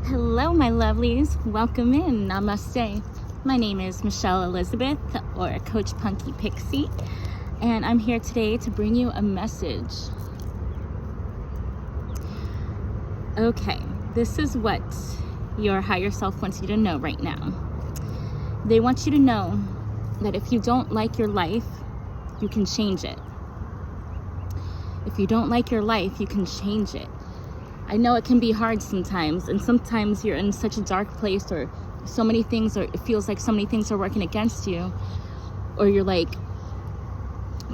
Hello, my lovelies. Welcome in. Namaste. My name is Michelle Elizabeth, or Coach Punky Pixie, and I'm here today to bring you a message. Okay, this is what your higher self wants you to know right now. They want you to know that if you don't like your life, you can change it. If you don't like your life, you can change it. I know it can be hard sometimes, and sometimes you're in such a dark place, or so many things, or it feels like so many things are working against you, or you're like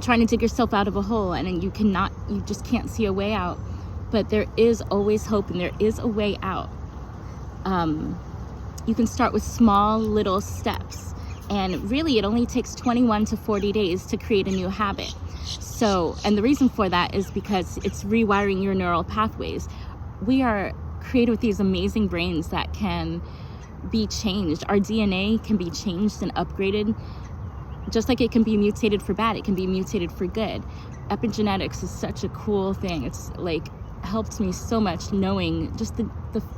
trying to dig yourself out of a hole and you just can't see a way out. But there is always hope, and there is a way out. You can start with small little steps, and really it only takes 21 to 40 days to create a new habit. So, and the reason for that is because it's rewiring your neural pathways. We are created with these amazing brains that can be changed. Our DNA can be changed and upgraded. Just like it can be mutated for bad, it can be mutated for good. Epigenetics is such a cool thing. It's like helped me so much, knowing just the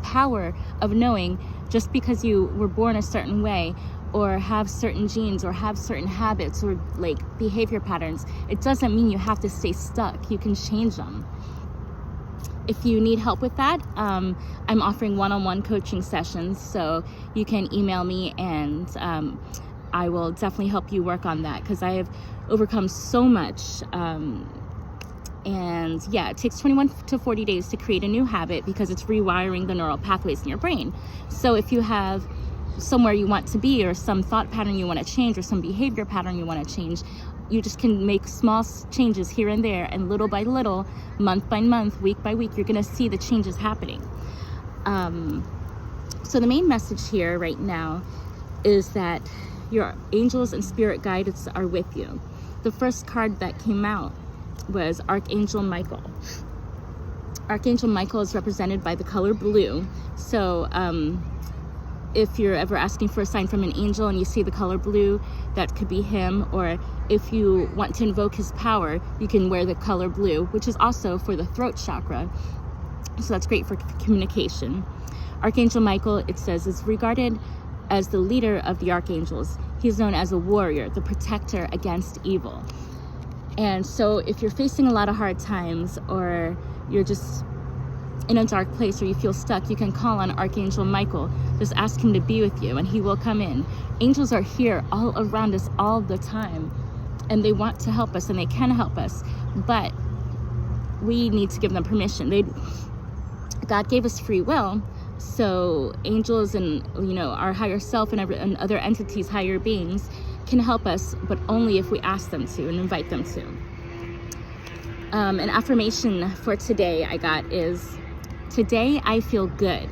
power of knowing just because you were born a certain way, or have certain genes, or have certain habits, or like behavior patterns, it doesn't mean you have to stay stuck. You can change them. If you need help with that, I'm offering one-on-one coaching sessions, so you can email me, and I will definitely help you work on that, because I have overcome so much. And yeah, it takes 21 to 40 days to create a new habit, because it's rewiring the neural pathways in your brain. So if you have somewhere you want to be, or some thought pattern you want to change, or some behavior pattern you want to change, you just can make small changes here and there, and little by little, month by month, week by week, you're going to see the changes happening. So the main message here right now is that your angels and spirit guides are with you. The first card that came out was Archangel Michael. Archangel Michael is represented by the color blue. So if you're ever asking for a sign from an angel and you see the color blue, that could be him. Or if you want to invoke his power, you can wear the color blue, which is also for the throat chakra. So that's great for communication. Archangel Michael, it says, is regarded as the leader of the archangels. He's known as a warrior, the protector against evil. And so if you're facing a lot of hard times, or you're just in a dark place, or you feel stuck, you can call on Archangel Michael. Just ask him to be with you, and he will come in. Angels are here all around us all the time, and they want to help us, and they can help us, but we need to give them permission. God gave us free will, so angels and our higher self and other entities, higher beings, can help us, but only if we ask them to and invite them to. An affirmation for today I got is, today I feel good.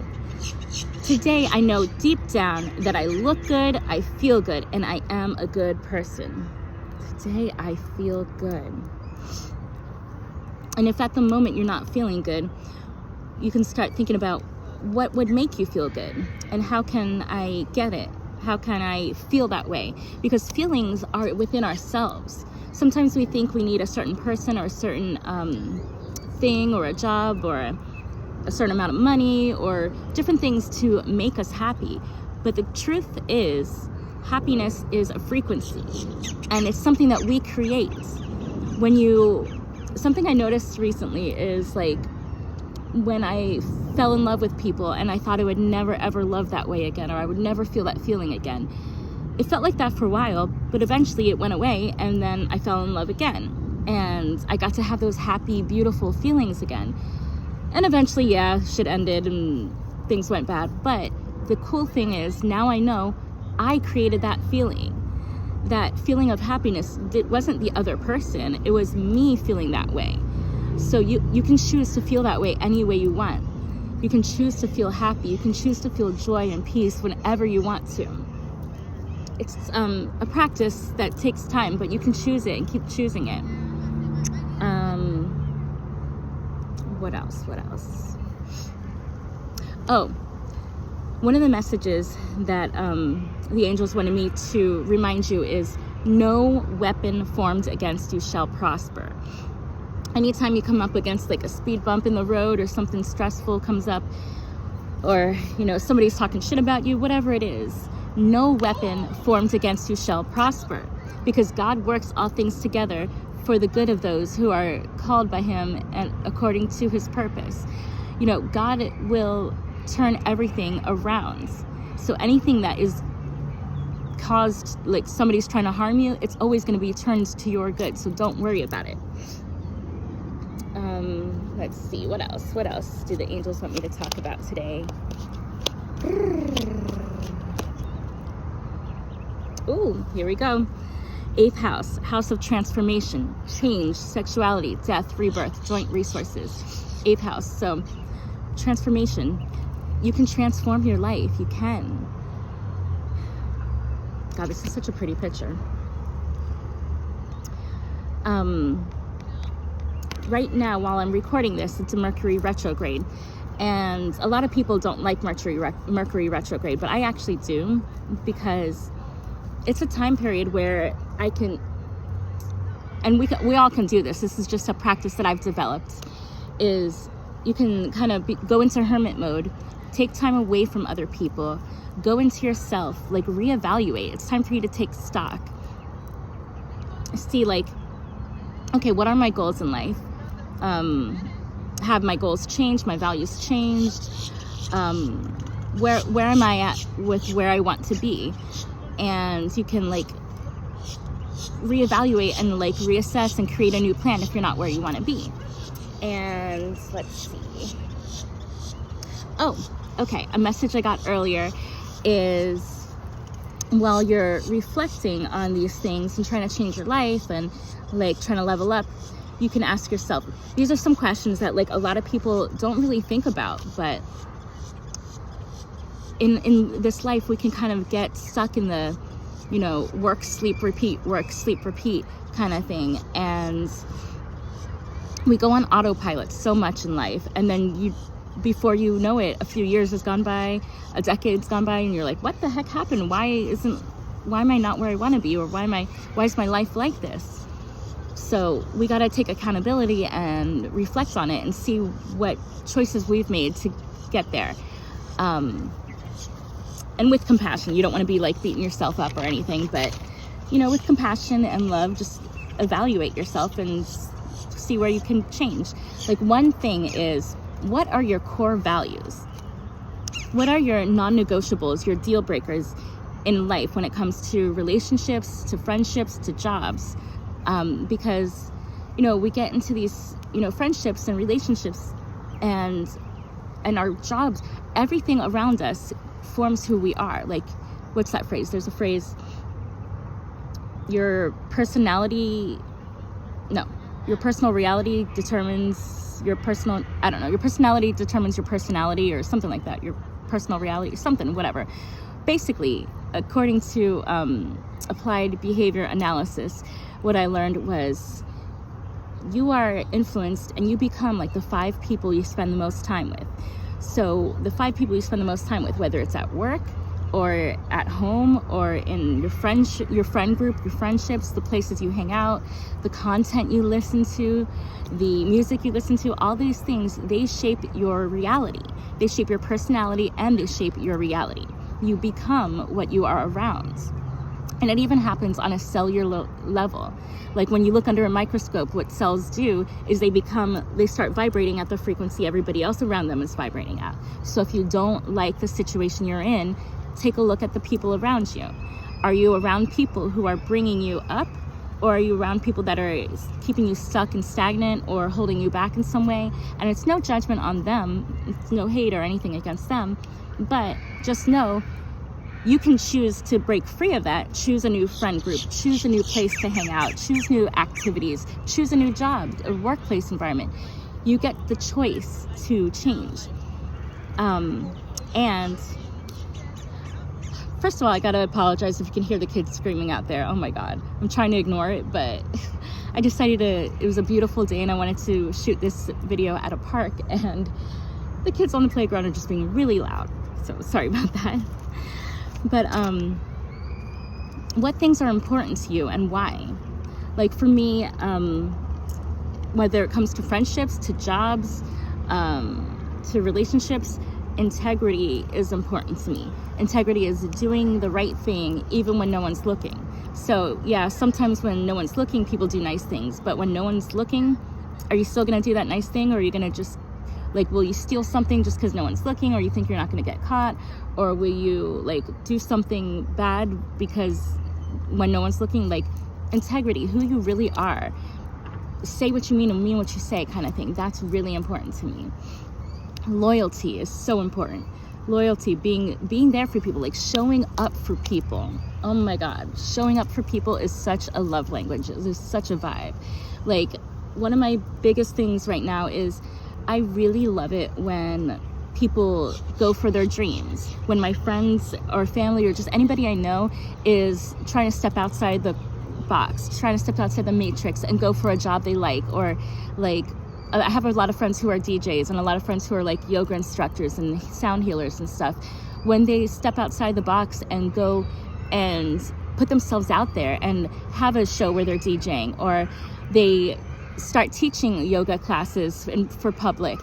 Today I know deep down that I look good, I feel good, and I am a good person. Today I feel good. And if at the moment you're not feeling good, you can start thinking about what would make you feel good, and how can I get it? How can I feel that way? Because feelings are within ourselves. Sometimes we think we need a certain person, or a certain thing, or a job, or a certain amount of money, or different things to make us happy. But the truth is, happiness is a frequency, and it's something that we create. Something I noticed recently is, like, when I fell in love with people and I thought I would never ever love that way again, or I would never feel that feeling again. It felt like that for a while, but eventually it went away, and then I fell in love again, and I got to have those happy, beautiful feelings again. And eventually, yeah, shit ended and things went bad. But the cool thing is, now I know I created that feeling. That feeling of happiness, it wasn't the other person, it was me feeling that way. So you can choose to feel that way any way you want. You can choose to feel happy. You can choose to feel joy and peace whenever you want to. It's a practice that takes time, but you can choose it and keep choosing it. What else? Oh, one of the messages that the angels wanted me to remind you is, no weapon formed against you shall prosper. Anytime you come up against like a speed bump in the road, or something stressful comes up, or, you know, somebody's talking shit about you, whatever it is, no weapon formed against you shall prosper, because God works all things together for the good of those who are called by him and according to his purpose. You know, God will turn everything around. So anything that is caused, like somebody's trying to harm you, it's always going to be turned to your good. So don't worry about it. Let's see, what else do the angels want me to talk about today? Ooh, here we go. 8th house, house of transformation, change, sexuality, death, rebirth, joint resources. 8th house, so transformation. You can transform your life. You can. God, this is such a pretty picture. Right now, while I'm recording this, it's a Mercury retrograde. And a lot of people don't like Mercury retrograde, but I actually do, because it's a time period where I can, and we all can do this. This is just a practice that I've developed, is you can kind of go into hermit mode, take time away from other people, go into yourself, like reevaluate. It's time for you to take stock. See, like, okay, what are my goals in life? Have my goals changed? My values changed? Where am I at with where I want to be? And you can like reevaluate and like reassess and create a new plan if you're not where you want to be. And let's see. Oh, okay. A message I got earlier is, while you're reflecting on these things and trying to change your life and like trying to level up, you can ask yourself, these are some questions that like a lot of people don't really think about, but in this life we can kind of get stuck in the, you know, work, sleep, repeat kind of thing. And we go on autopilot so much in life, and then before you know it, a few years has gone by, a decade's gone by, and you're like, what the heck happened? Why am I not where I want to be? Or why is my life like this? So we got to take accountability and reflect on it and see what choices we've made to get there. And with compassion. You don't want to be like beating yourself up or anything, but, you know, with compassion and love, just evaluate yourself and see where you can change. Like, one thing is, what are your core values? What are your non-negotiables, your deal breakers in life when it comes to relationships, to friendships, to jobs? Because, you know, we get into these, you know, friendships and relationships and our jobs, everything around us forms who we are. Like, what's that phrase? There's a phrase, your personal reality determines your personal, I don't know, your personality determines your personality, or something like that. Your personal reality, something, whatever. Basically, according to applied behavior analysis, what I learned was you are influenced and you become like the 5 people you spend the most time with. So the 5 people you spend the most time with, whether it's at work or at home or in your friend group, your friendships, the places you hang out, the content you listen to, the music you listen to, all these things, they shape your reality. They shape your personality and they shape your reality. You become what you are around. And it even happens on a cellular level. Like when you look under a microscope, what cells do is they start vibrating at the frequency everybody else around them is vibrating at. So if you don't like the situation you're in, take a look at the people around you. Are you around people who are bringing you up? Or are you around people that are keeping you stuck and stagnant or holding you back in some way? And it's no judgment on them. It's no hate or anything against them. But just know, you can choose to break free of that, choose a new friend group, choose a new place to hang out, choose new activities, choose a new job, a workplace environment. You get the choice to change. And first of all, I gotta apologize if you can hear the kids screaming out there. Oh my God, I'm trying to ignore it, but I decided it was a beautiful day and I wanted to shoot this video at a park, and the kids on the playground are just being really loud. So sorry about that. But what things are important to you and why? Like for me, whether it comes to friendships, to jobs, to relationships, integrity is important to me. Integrity is doing the right thing even when no one's looking. So yeah, sometimes when no one's looking, people do nice things, but when no one's looking, are you still gonna do that nice thing, or are you gonna just, like, will you steal something just because no one's looking, or you think you're not gonna get caught, or will you like do something bad because when no one's looking? Like, integrity, who you really are, say what you mean and mean what you say, kind of thing. That's really important to me. Loyalty is so important. Loyalty, being there for people, like showing up for people. Oh my God, showing up for people is such a love language. It's such a vibe. Like, one of my biggest things right now is I really love it when people go for their dreams. When my friends or family or just anybody I know is trying to step outside the box, trying to step outside the matrix and go for a job they like, or like, I have a lot of friends who are DJs and a lot of friends who are like yoga instructors and sound healers and stuff. When they step outside the box and go and put themselves out there and have a show where they're DJing, or they start teaching yoga classes for public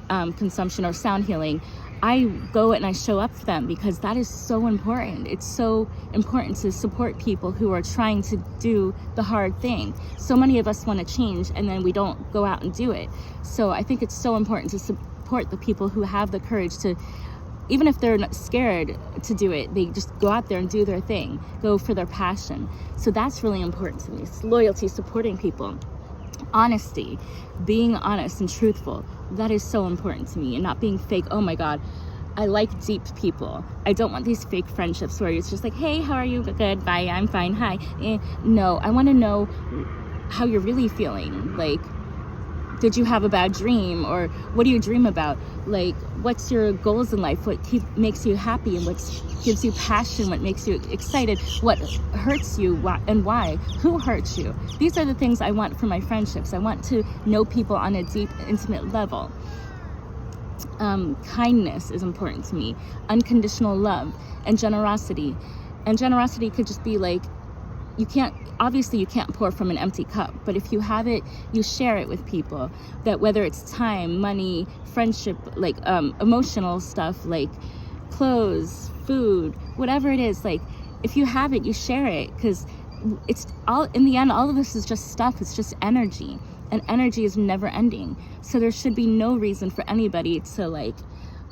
consumption or sound healing, I go and I show up for them, because that is so important. It's so important to support people who are trying to do the hard thing. So many of us want to change and then we don't go out and do it. So I think it's so important to support the people who have the courage to, even if they're not scared to do it, they just go out there and do their thing, go for their passion. So that's really important to me. It's loyalty, supporting people. Honesty, being honest and truthful, that is so important to me, and not being fake. Oh my God, I like deep people. I don't want these fake friendships where it's just like, hey, how are you? Good, bye, I'm fine, hi. No, I want to know how you're really feeling. Like, did you have a bad dream, or what do you dream about? Like, what's your goals in life? What makes you happy, and what gives you passion? What makes you excited? What hurts you, and why? Who hurts you? These are the things I want for my friendships. I want to know people on a deep, intimate level. Kindness is important to me. Unconditional love and generosity. And generosity could just be like, obviously you can't pour from an empty cup, but if you have it, you share it with people. That whether it's time, money, friendship, like emotional stuff, like clothes, food, whatever it is, like if you have it, you share it, because it's all, in the end, all of this is just stuff. It's just energy, and energy is never ending. So there should be no reason for anybody to like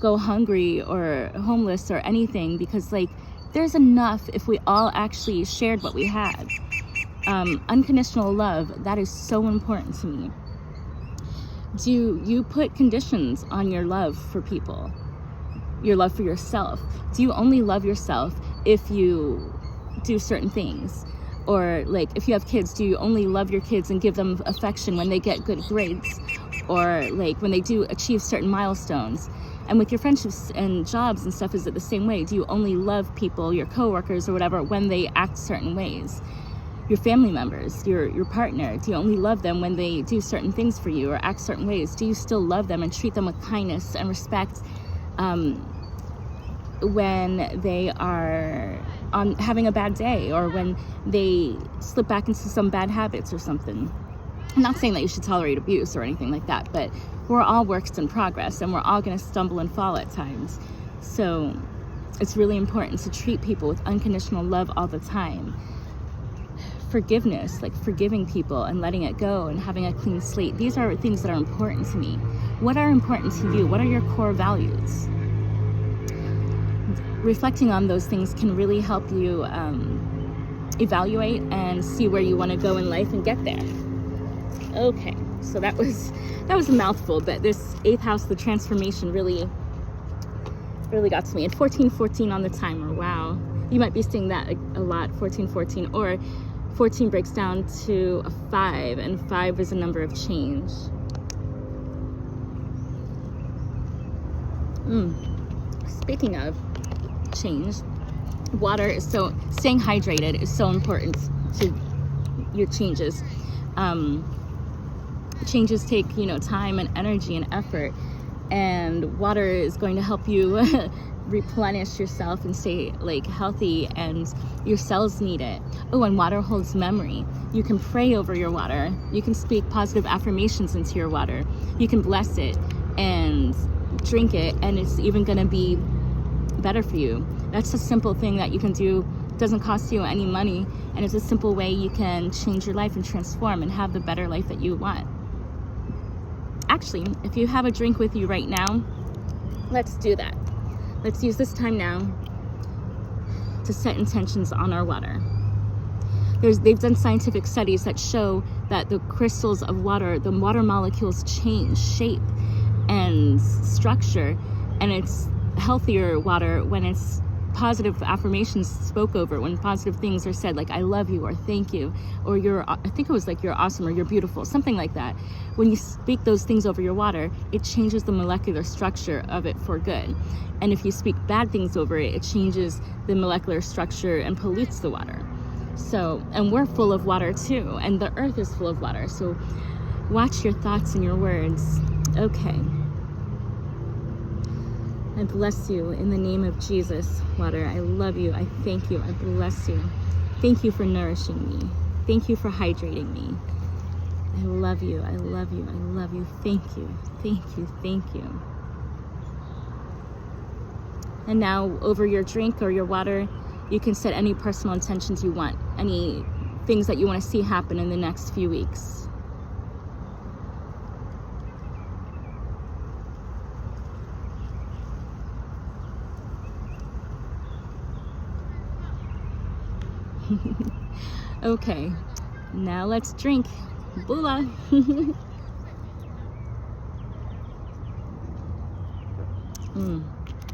go hungry or homeless or anything, because like there's enough if we all actually shared what we had. Unconditional love, that is so important to me. Do you put conditions on your love for people? Your love for yourself? Do you only love yourself if you do certain things? Or like, if you have kids, do you only love your kids and give them affection when they get good grades? Or like when they do achieve certain milestones? And with your friendships and jobs and stuff, is it the same way? Do you only love people, your coworkers or whatever, when they act certain ways? Your family members, your partner, do you only love them when they do certain things for you or act certain ways? Do you still love them and treat them with kindness and respect when they are having a bad day, or when they slip back into some bad habits or something? I'm not saying that you should tolerate abuse or anything like that, but we're all works in progress, and we're all going to stumble and fall at times. So it's really important to treat people with unconditional love all the time. Forgiveness, like forgiving people and letting it go and having a clean slate. These are things that are important to me. What are important to you? What are your core values? Reflecting on those things can really help you evaluate and see where you want to go in life and get there. Okay, so that was a mouthful, but this 8th house, the transformation, really got to me. And 1414 on the timer. Wow, you might be seeing that a lot. 1414, or 14 breaks down to a 5, and 5 is a number of change. Speaking of change, water is staying hydrated is so important to your changes. Changes take, time and energy and effort, and water is going to help you replenish yourself and stay like healthy, and your cells need it. Oh, and water holds memory. You can pray over your water. You can speak positive affirmations into your water. You can bless it and drink it, and it's even going to be better for you. That's a simple thing that you can do. It doesn't cost you any money, and it's a simple way you can change your life and transform and have the better life that you want. Actually, if you have a drink with you right now, let's do that. Let's use this time now to set intentions on our water. They've done scientific studies that show that the crystals of water, the water molecules change shape and structure, and it's healthier water when it's positive affirmations spoke over, when positive things are said, like I love you, or thank you, or I think it was like you're awesome, or you're beautiful, something like that. When you speak those things over your water, it changes the molecular structure of it for good. And if you speak bad things over it, it changes the molecular structure and pollutes the water. So, and we're full of water too, and the earth is full of water. So watch your thoughts and your words. Okay. I bless you in the name of Jesus, water. I love you. I thank you. I bless you. Thank you for nourishing me. Thank you for hydrating me. I love you. I love you. I love you. Thank you. Thank you. Thank you. And now over your drink or your water, you can set any personal intentions you want, any things that you want to see happen in the next few weeks. Okay, now let's drink. Bula.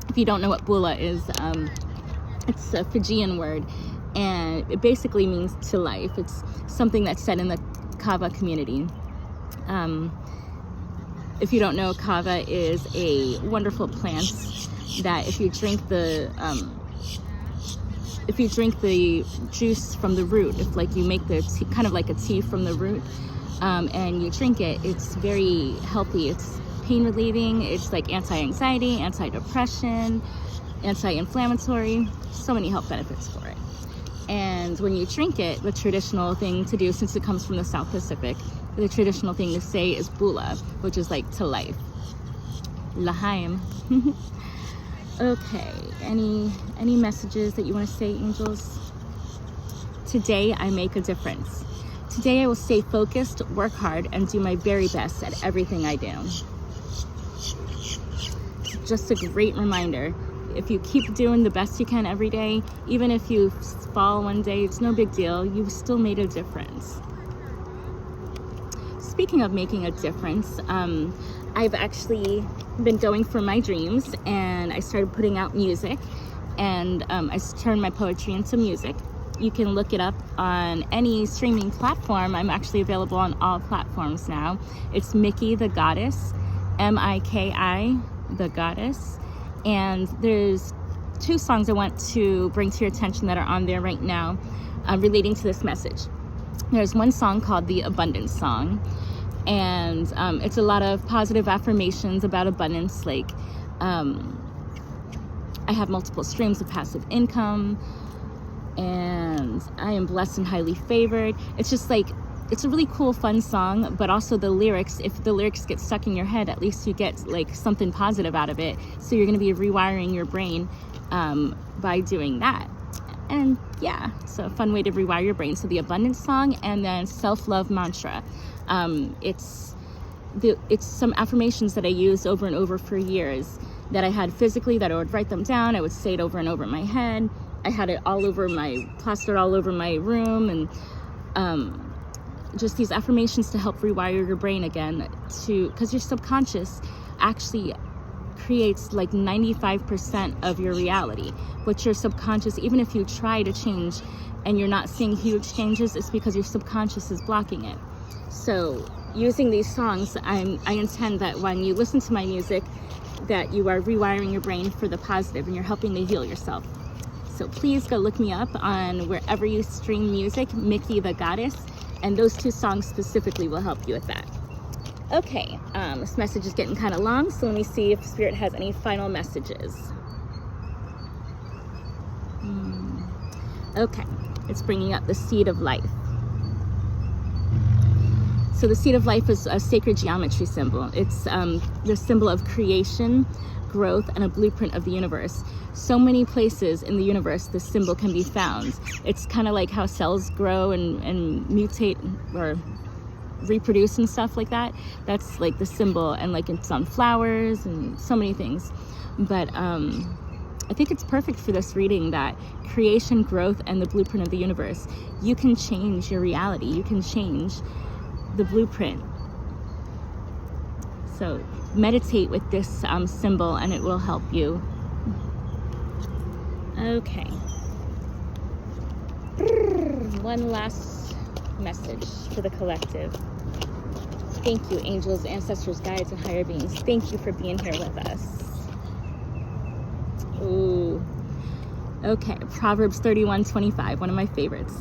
If you don't know what bula is, it's a Fijian word, and it basically means to life. It's something that's said in the kava community. If you don't know, kava is a wonderful plant that if you drink the juice from the root, if like you make the tea, kind of like a tea from the root, and you drink it, it's very healthy. It's pain relieving. It's like anti-anxiety, anti-depression, anti-inflammatory, so many health benefits for it. And when you drink it, the traditional thing to do, since it comes from the South Pacific, the traditional thing to say is bula, which is like to life. Lahaim. Okay, any messages that you want to say, angels? Today I make a difference. Today I will stay focused, work hard, and do my very best at everything I do. Just a great reminder. If you keep doing the best you can every day, even if you fall one day, it's no big deal. You've still made a difference. Speaking of making a difference, I've actually been going for my dreams, and I started putting out music, and I turned my poetry into music. You can look it up on any streaming platform. I'm actually available on all platforms now. It's Miki the Goddess, M-I-K-I the Goddess. And there's 2 songs I want to bring to your attention that are on there right now relating to this message. There's one song called the Abundance Song, and it's a lot of positive affirmations about abundance, like I have multiple streams of passive income, and I am blessed and highly favored. It's just like, it's a really cool, fun song, but also the lyrics, if the lyrics get stuck in your head, at least you get like something positive out of it. So you're going to be rewiring your brain by doing that. And yeah, so a fun way to rewire your brain. So the Abundance Song, and then Self-Love Mantra. It's some affirmations that I used over and over for years that I had physically, that I would write them down. I would say it over and over in my head. I had it plastered all over my room, and just these affirmations to help rewire your brain again, because your subconscious actually creates like 95% of your reality. But your subconscious, even if you try to change and you're not seeing huge changes, it's because your subconscious is blocking it. So using these songs, I intend that when you listen to my music, that you are rewiring your brain for the positive, and you're helping to heal yourself. So please go look me up on wherever you stream music, Miki the Goddess, and those 2 songs specifically will help you with that. Okay, this message is getting kind of long, so let me see if Spirit has any final messages. Okay, it's bringing up the seed of life. So the seed of life is a sacred geometry symbol. It's the symbol of creation, growth, and a blueprint of the universe. So many places in the universe this symbol can be found. It's kind of like how cells grow and mutate or reproduce and stuff like that. That's like the symbol, and like it's on flowers and so many things. But I think it's perfect for this reading, that creation, growth, and the blueprint of the universe. You can change your reality. You can change the blueprint. So meditate with this symbol and it will help you. Okay. One last message for the collective. Thank you, angels, ancestors, guides, and higher beings. Thank you for being here with us. Ooh. Okay, Proverbs 31:25, one of my favorites.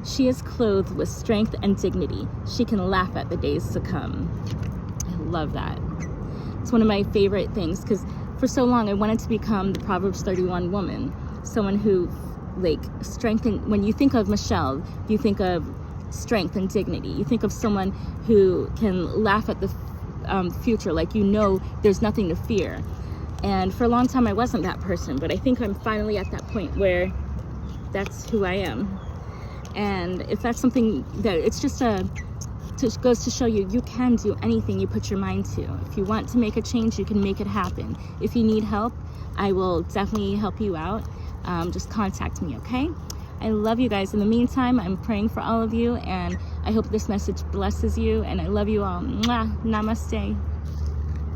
She is clothed with strength and dignity. She can laugh at the days to come. I love that. It's one of my favorite things, because for so long I wanted to become the Proverbs 31 woman. Someone who, like, strengthen. When you think of Michelle, you think of strength and dignity. You think of someone who can laugh at the future, like, you know there's nothing to fear. And for a long time I wasn't that person, but I think I'm finally at that point where that's who I am. And if that's something that, it's just goes to show you, you can do anything you put your mind to. If you want to make a change, you can make it happen. If you need help, I will definitely help you out. Just contact me, okay? I love you guys. In the meantime, I'm praying for all of you, and I hope this message blesses you, and I love you all. Mwah. Namaste.